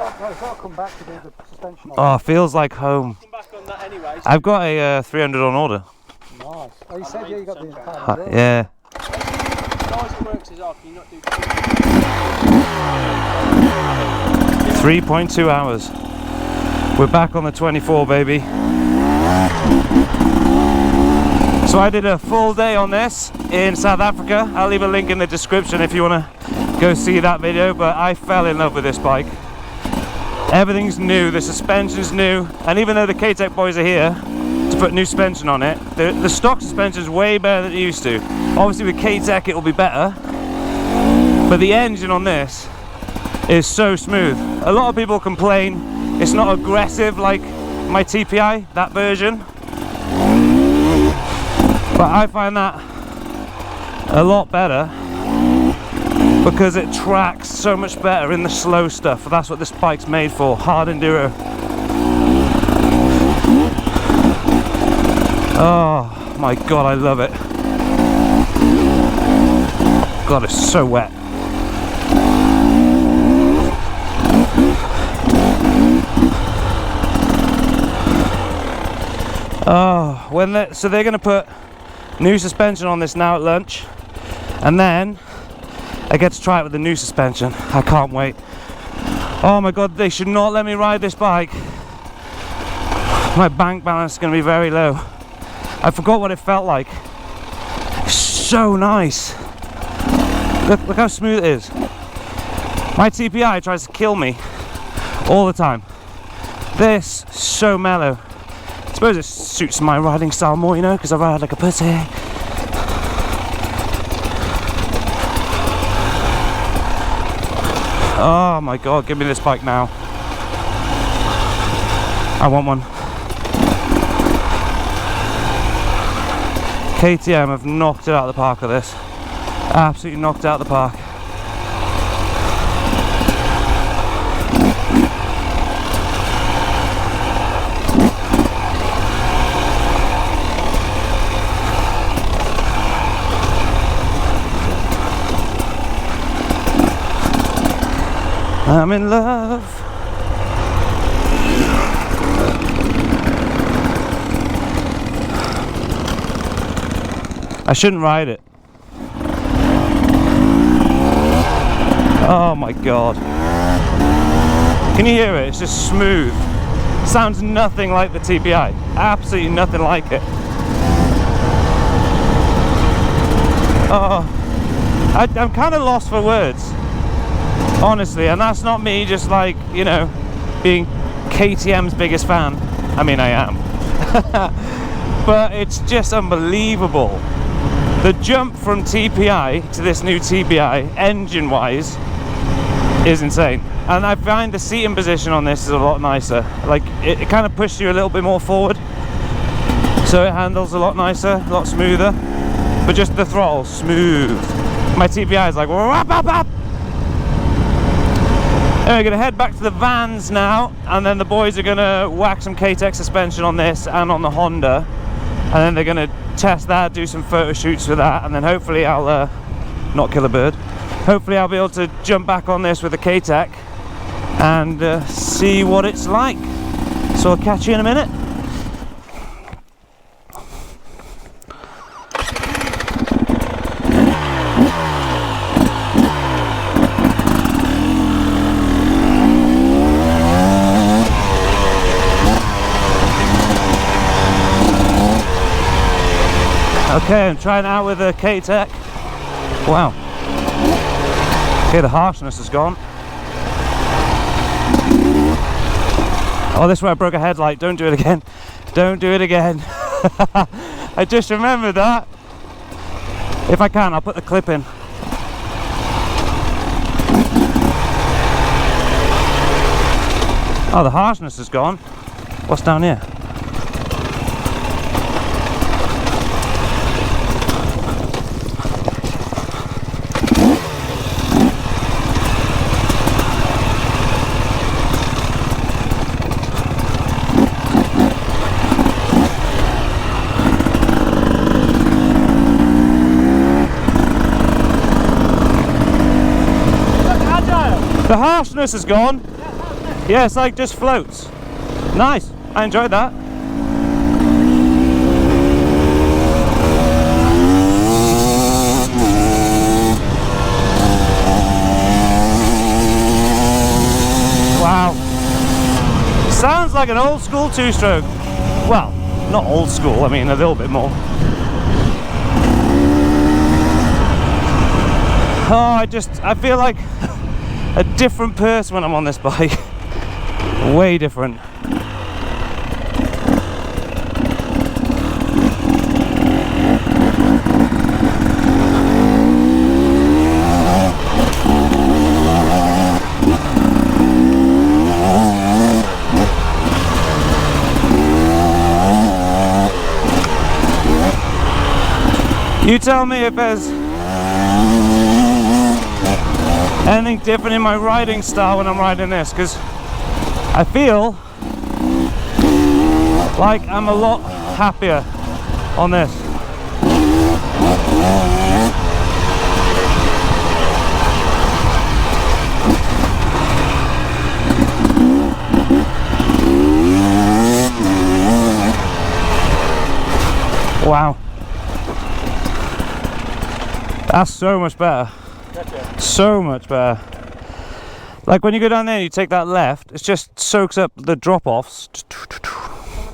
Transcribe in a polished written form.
I've got to come back to do the suspension. Oh, feels like home. Come back on that anyway. I've got a 300 on order. Nice. Oh, you said you got the Yeah. Nice works is off. You not do 3.2 hours. We're back on the 24, baby. So I did a full day on this in South Africa. I'll leave a link in the description if you want to go see that video, but I fell in love with this bike. Everything's new, the suspension's new, and even though the KTech boys are here to put new suspension on it, the stock suspension is way better than it used to. Obviously with KTech it will be better, but the engine on this is so smooth. A lot of people complain it's not aggressive like my TPI, that version, but I find that a lot better because it tracks so much better in the slow stuff. That's what this bike's made for, hard enduro. Oh my god, I love it. God, it's so wet. Oh, so they're going to put new suspension on this now at lunch, and then I get to try it with the new suspension. I can't wait. Oh my god, they should not let me ride this bike. My bank balance is going to be very low. I forgot what it felt like. So nice. Look how smooth it is. My TPI tries to kill me all the time. This, so mellow. I suppose it suits my riding style more, you know, because I ride like a pussy. Oh my god, give me this bike now. I want one. KTM have knocked it out of the park with this. Absolutely knocked it out of the park. I'm in love. I shouldn't ride it. Oh my god. Can you hear it? It's just smooth. Sounds nothing like the TPI. Absolutely nothing like it. Oh, I'm kind of lost for words. Honestly, and that's not me just like, you know, being KTM's biggest fan. I mean, I am. But it's just unbelievable. The jump from TPI to this new TPI, engine-wise, is insane. And I find the seating position on this is a lot nicer. Like, it kind of pushes you a little bit more forward. So it handles a lot nicer, a lot smoother. But just the throttle, smooth. My TPI is like, whap, whap, whap. We're going to head back to the vans now, and then the boys are going to whack some KTech suspension on this and on the Honda, and then they're going to test that, do some photo shoots with that, and then hopefully I'll not kill a bird. Hopefully I'll be able to jump back on this with the KTech and see what it's like. So I'll catch you in a minute. Okay, I'm trying it out with the KTech. Wow. Okay, the harshness is gone. Oh, this is where I broke a headlight. Don't do it again. Don't do it again. I just remembered that. If I can, I'll put the clip in. Oh, the harshness is gone. What's down here? The harshness is gone. Yeah, it's like just floats. Nice. I enjoyed that. Wow. Sounds like an old school two-stroke. Well, not old school, I mean a little bit more. Oh, I feel like a different person when I'm on this bike. Way different. You tell me if there's anything different in my riding style when I'm riding this, because I feel like I'm a lot happier on this. Wow. That's so much better. Gotcha. So much better. Like when you go down there and you take that left, it just soaks up the drop-offs.